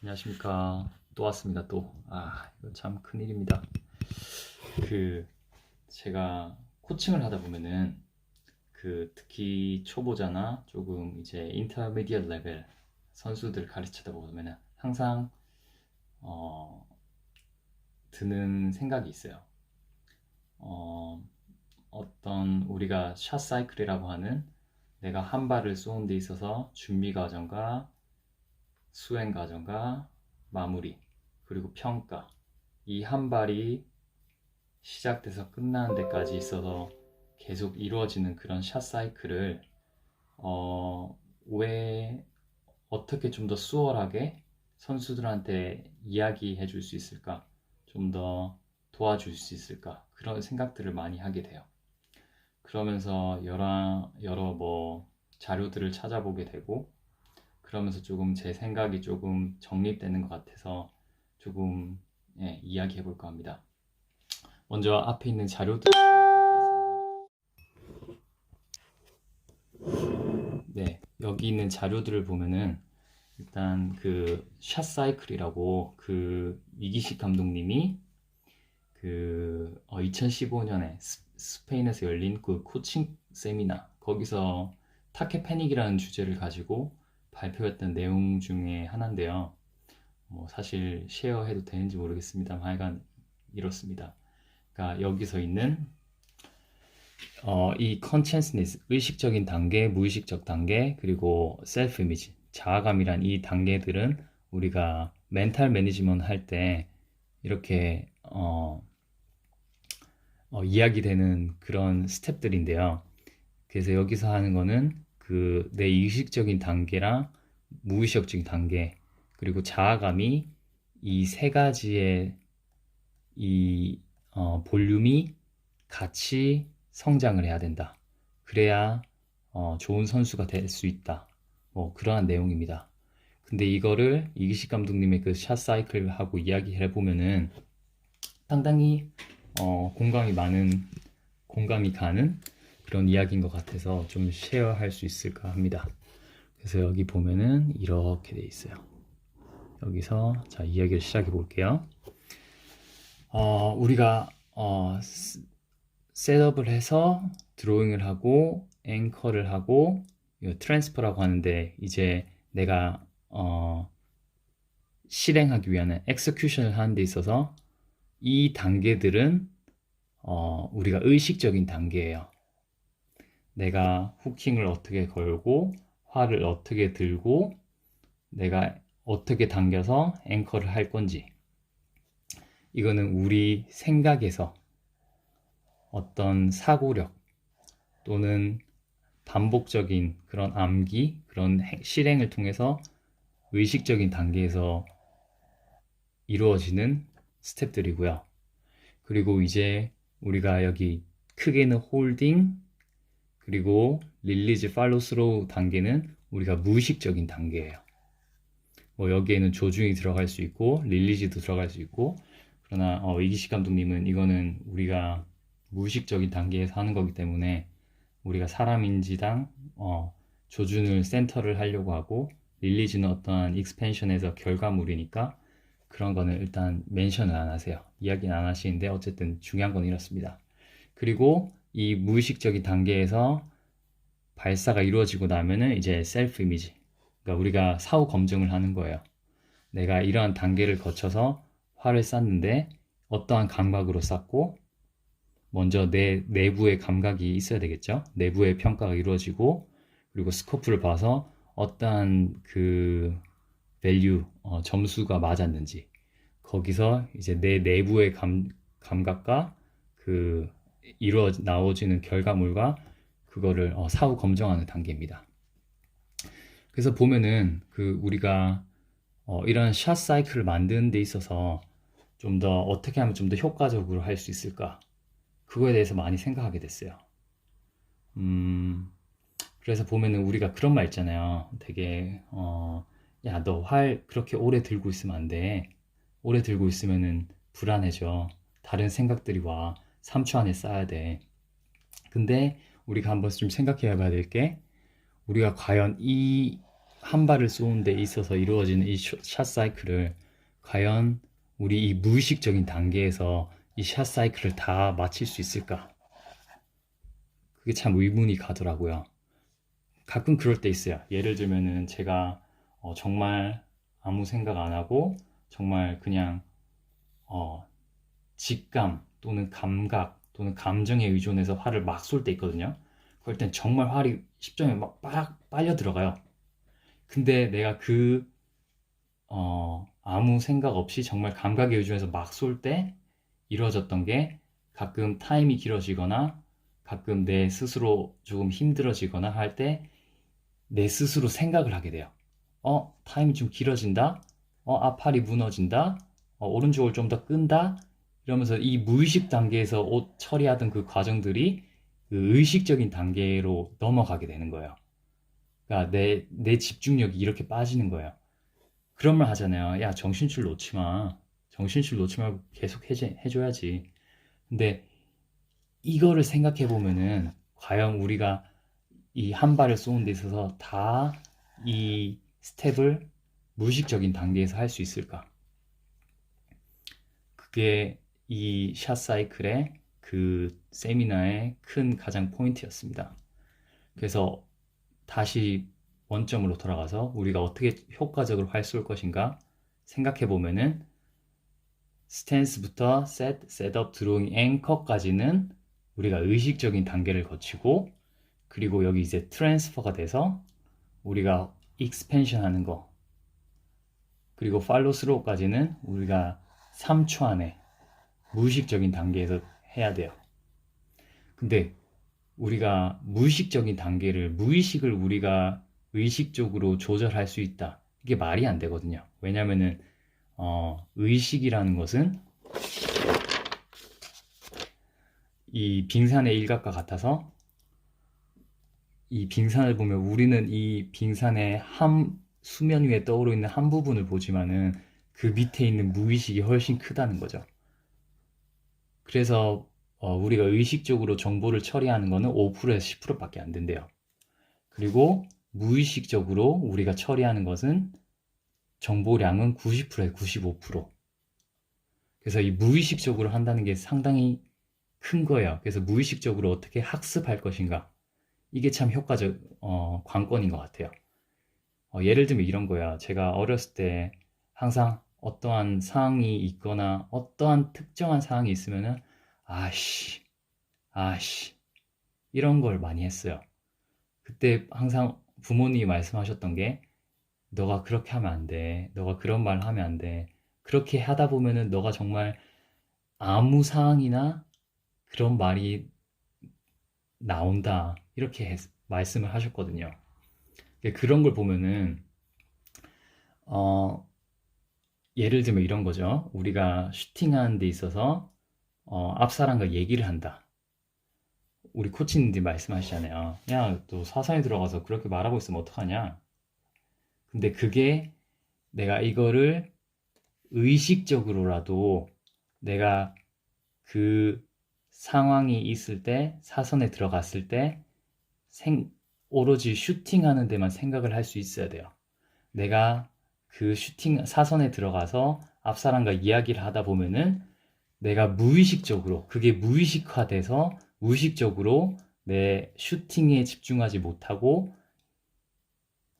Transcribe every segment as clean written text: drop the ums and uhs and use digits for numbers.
안녕하십니까. 또 왔습니다. 이거 참 큰일입니다. 그, 제가 코칭을 하다 보면은, 특히 초보자나 조금 이제 인터미디엇 레벨 선수들 가르치다 보면은 항상, 어, 드는 생각이 있어요. 어, 어떤 우리가 샷 사이클이라고 하는 내가 한 발을 쏘는 데 있어서 준비 과정과 수행 과정과 마무리, 그리고 평가, 이 한 발이 시작돼서 끝나는 데까지 있어서 계속 이루어지는 그런 샷 사이클을 왜 어떻게 좀 더 수월하게 선수들한테 이야기해 줄 수 있을까? 좀 더 도와줄 수 있을까? 그런 생각들을 많이 하게 돼요. 그러면서 여러 자료들을 찾아보게 되고, 그러면서 조금 제 생각이 조금 정립되는 것 같아서 조금 이야기해 볼까 합니다. 먼저 앞에 있는 자료들 네, 여기 있는 자료들을 보면은 일단 그 샷 사이클이라고 그 이기식 감독님이 2015년에 스페인에서 열린 그 코칭 세미나 거기서 타케 패닉이라는 주제를 가지고 발표했던 내용 중에 하나인데요. 뭐 사실 쉐어해도 되는지 모르겠습니다만 하여간 이렇습니다. 그러니까 여기서 있는 이 consciousness, 의식적인 단계, 무의식적 단계, 그리고 self image, 자아감이란 이 단계들은 우리가 멘탈 매니지먼트 할 때 이렇게 이야기되는 그런 스텝들인데요. 그래서 여기서 하는 거는 그 내 의식적인 단계랑 무의식적인 단계, 그리고 자아감이 이 세 가지의 이 볼륨이 같이 성장을 해야 된다. 그래야 좋은 선수가 될 수 있다. 뭐 그러한 내용입니다. 근데 이거를 이기식 감독님의 그 샷 사이클하고 이야기해 보면은 상당히 공감이 가는 그런 이야기인 것 같아서 좀 쉐어할 수 있을까 합니다. 그래서 여기 보면은 이렇게 돼 있어요. 여기서 자 이야기를 시작해 볼게요. 우리가 셋업을 해서 드로잉을 하고 앵커를 하고 트랜스퍼라고 하는데 이제 내가 실행하기 위한 엑스큐션을 하는 데 있어서 이 단계들은 우리가 의식적인 단계예요. 내가 후킹을 어떻게 걸고 활을 어떻게 들고 내가 어떻게 당겨서 앵커를 할 건지, 이거는 우리 생각에서 어떤 사고력 또는 반복적인 그런 암기, 그런 실행을 통해서 의식적인 단계에서 이루어지는 스텝들이고요. 그리고 이제 우리가 여기 크게는 홀딩, 그리고 릴리즈, 팔로우 스로우 단계는 우리가 무의식적인 단계예요. 뭐 여기에는 조중이 들어갈 수 있고 릴리즈도 들어갈 수 있고, 그러나 이기식 감독님은 이거는 우리가 무의식적인 단계에서 하는 거기 때문에 우리가 사람인지당 조준을 센터를 하려고 하고, 릴리즈는 어떠한 익스펜션에서 결과물이니까 그런 거는 일단 멘션을 안 하세요. 이야기는 안 하시는데 어쨌든 중요한 건 이렇습니다. 그리고 이 무의식적인 단계에서 발사가 이루어지고 나면은 이제 셀프 이미지, 그러니까 우리가 사후 검증을 하는 거예요. 내가 이러한 단계를 거쳐서 활을 쐈는데 어떠한 감각으로 쐈고, 먼저 내 내부의 감각이 있어야 되겠죠. 내부의 평가가 이루어지고, 그리고 스코프를 봐서 어떠한 그 밸류, 점수가 맞았는지, 거기서 이제 내 내부의 감각과 그 나오지는 결과물과 그거를 사후 검증하는 단계입니다. 그래서 보면은 우리가 이런 샷 사이클을 만드는 데 있어서 좀 더 어떻게 하면 좀 더 효과적으로 할 수 있을까? 그거에 대해서 많이 생각하게 됐어요. 그래서 보면은 우리가 그런 말 있잖아요. 되게 야, 너 활 그렇게 오래 들고 있으면 안 돼. 오래 들고 있으면은 불안해져. 다른 생각들이 와. 3초 안에 쏴야 돼. 근데 우리가 한번 좀 생각해 봐야 될 게, 우리가 과연 이 한 발을 쏘는 데 있어서 이루어지는 이 샷 사이클을 과연 우리 이 무의식적인 단계에서 이 샷 사이클을 다 마칠 수 있을까? 그게 참 의문이 가더라고요. 가끔 그럴 때 있어요. 예를 들면은 제가 정말 아무 생각 안 하고 정말 그냥 직감 또는 감각 또는 감정에 의존해서 화를 막 쏠 때 있거든요. 그럴 땐 정말 활이 10점에 막 빨려 들어가요. 근데 내가 아무 생각 없이 정말 감각에 의존해서 막 쏠 때 이루어졌던 게 가끔 타임이 길어지거나 가끔 내 스스로 조금 힘들어지거나 할 때 내 스스로 생각을 하게 돼요. 타임이 좀 길어진다? 앞팔이 무너진다? 오른쪽을 좀 더 끈다? 이러면서 이 무의식 단계에서 옷 처리하던 그 과정들이 그 의식적인 단계로 넘어가게 되는 거예요. 그러니까 내 집중력이 이렇게 빠지는 거예요. 그런 말 하잖아요. 야, 정신줄 놓지 마. 정신줄 놓지 말고 계속 해줘야지. 근데 이거를 생각해 보면은 과연 우리가 이 한 발을 쏘는 데 있어서 다 이 스텝을 무의식적인 단계에서 할 수 있을까? 그게 이 샷 사이클의 그 세미나의 큰 가장 포인트였습니다. 그래서 다시 원점으로 돌아가서 우리가 어떻게 효과적으로 활 쏠 것인가 생각해 보면은 스탠스부터 셋, 셋업, 드로잉, 앵커까지는 우리가 의식적인 단계를 거치고 그리고 여기 이제 트랜스퍼가 돼서 우리가 익스펜션 하는 거 그리고 팔로우 스로우까지는 우리가 3초 안에 무의식적인 단계에서 해야 돼요. 근데 우리가 무의식적인 단계를 무의식을 우리가 의식적으로 조절할 수 있다. 이게 말이 안 되거든요. 왜냐면은 의식이라는 것은 이 빙산의 일각과 같아서 이 빙산을 보면 우리는 이 빙산의 수면 위에 떠오르 있는 한 부분을 보지만은 그 밑에 있는 무의식이 훨씬 크다는 거죠. 그래서 우리가 의식적으로 정보를 처리하는 거는 5%에서 10%밖에 안 된대요. 그리고 무의식적으로 우리가 처리하는 것은 정보량은 90%에 95%. 그래서 이 무의식적으로 한다는 게 상당히 큰 거예요. 그래서 무의식적으로 어떻게 학습할 것인가. 이게 참 관건인 것 같아요. 예를 들면 이런 거야. 제가 어렸을 때 항상 어떠한 상황이 있거나 어떠한 특정한 상황이 있으면은 아씨, 이런 걸 많이 했어요. 그때 항상 부모님이 말씀하셨던 게 너가 그렇게 하면 안 돼. 너가 그런 말 하면 안 돼. 그렇게 하다 보면은 너가 정말 아무 상황이나 그런 말이 나온다. 이렇게 말씀을 하셨거든요. 그런 걸 보면은 예를 들면 이런 거죠. 우리가 슈팅하는 데 있어서 앞 사람과 얘기를 한다. 우리 코치님들이 말씀하시잖아요. 야, 또 사선에 들어가서 그렇게 말하고 있으면 어떡하냐? 근데 그게 내가 이거를 의식적으로라도 내가 그 상황이 있을 때 사선에 들어갔을 때 오로지 슈팅하는 데만 생각을 할 수 있어야 돼요. 내가 그 사선에 들어가서 앞 사람과 이야기를 하다 보면은 내가 무의식적으로 그게 무의식화돼서 무의식적으로 내 슈팅에 집중하지 못하고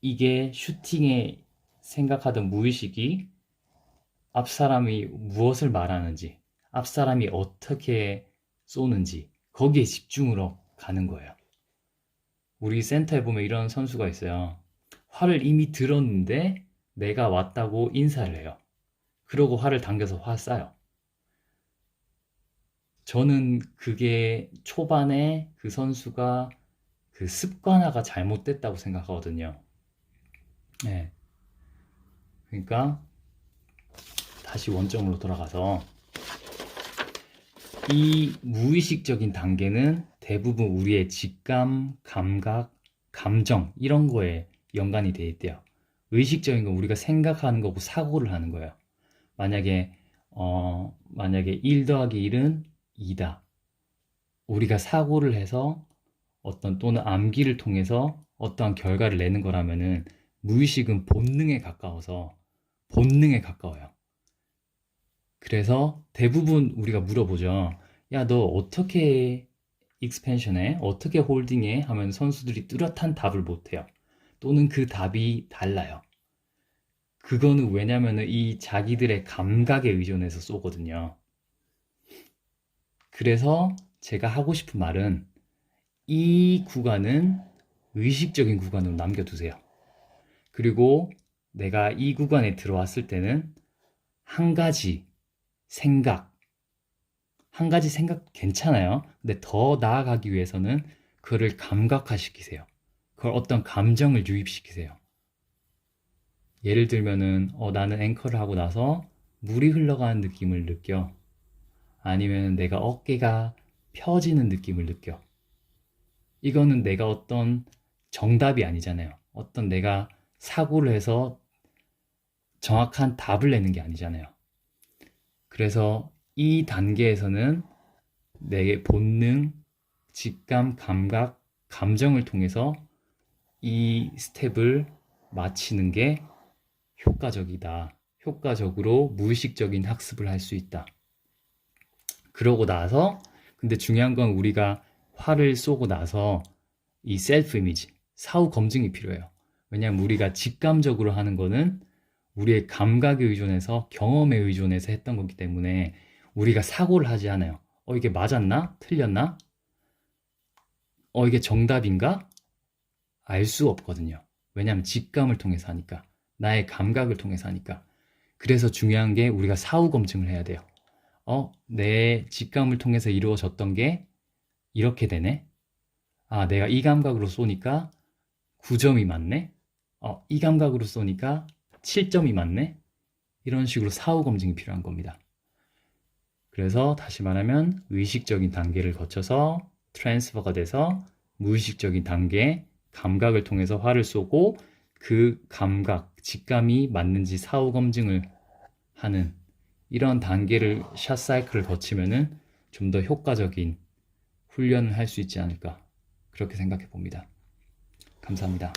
이게 슈팅에 생각하던 무의식이 앞 사람이 무엇을 말하는지 앞 사람이 어떻게 쏘는지 거기에 집중으로 가는 거예요. 우리 센터에 보면 이런 선수가 있어요. 활을 이미 들었는데 내가 왔다고 인사를 해요. 그러고 활을 당겨서 화 쏴요. 저는 그게 초반에 그 선수가 그 습관화가 잘못됐다고 생각하거든요. 네. 그러니까 다시 원점으로 돌아가서 이 무의식적인 단계는 대부분 우리의 직감, 감각, 감정 이런 거에 연관이 돼 있대요. 의식적인 건 우리가 생각하는 거고 사고를 하는 거예요. 만약에 1 더하기 1은 2다. 우리가 사고를 해서 또는 암기를 통해서 어떠한 결과를 내는 거라면은 무의식은 본능에 가까워요. 그래서 대부분 우리가 물어보죠. 야, 너 어떻게 익스펜션해? 어떻게 홀딩해? 하면 선수들이 뚜렷한 답을 못해요. 또는 그 답이 달라요. 그거는 왜냐면은 이 자기들의 감각에 의존해서 쏘거든요. 그래서 제가 하고 싶은 말은 이 구간은 의식적인 구간으로 남겨두세요. 그리고 내가 이 구간에 들어왔을 때는 한 가지 생각 괜찮아요. 근데 더 나아가기 위해서는 그거를 감각화시키세요. 그걸 어떤 감정을 유입시키세요. 예를 들면은 나는 앵커를 하고 나서 물이 흘러가는 느낌을 느껴. 아니면 내가 어깨가 펴지는 느낌을 느껴. 이거는 내가 어떤 정답이 아니잖아요. 어떤 내가 사고를 해서 정확한 답을 내는 게 아니잖아요. 그래서 이 단계에서는 내 본능, 직감, 감각, 감정을 통해서 이 스텝을 마치는 게 효과적이다. 효과적으로 무의식적인 학습을 할 수 있다. 그러고 나서, 근데 중요한 건 우리가 화를 쏘고 나서 이 셀프 이미지, 사후 검증이 필요해요. 왜냐하면 우리가 직감적으로 하는 거는 우리의 감각에 의존해서, 경험에 의존해서 했던 거기 때문에 우리가 사고를 하지 않아요. 이게 맞았나? 틀렸나? 이게 정답인가? 알 수 없거든요. 왜냐하면 직감을 통해서 하니까. 나의 감각을 통해서 하니까. 그래서 중요한 게 우리가 사후 검증을 해야 돼요. 내 직감을 통해서 이루어졌던 게 이렇게 되네? 내가 이 감각으로 쏘니까 9점이 맞네? 이 감각으로 쏘니까 7점이 맞네? 이런 식으로 사후 검증이 필요한 겁니다. 그래서 다시 말하면 의식적인 단계를 거쳐서 트랜스퍼가 돼서 무의식적인 단계, 감각을 통해서 화를 쏘고 그 감각, 직감이 맞는지 사후 검증을 하는 이런 단계를 샷 사이클을 거치면은 좀 더 효과적인 훈련을 할 수 있지 않을까 그렇게 생각해 봅니다. 감사합니다.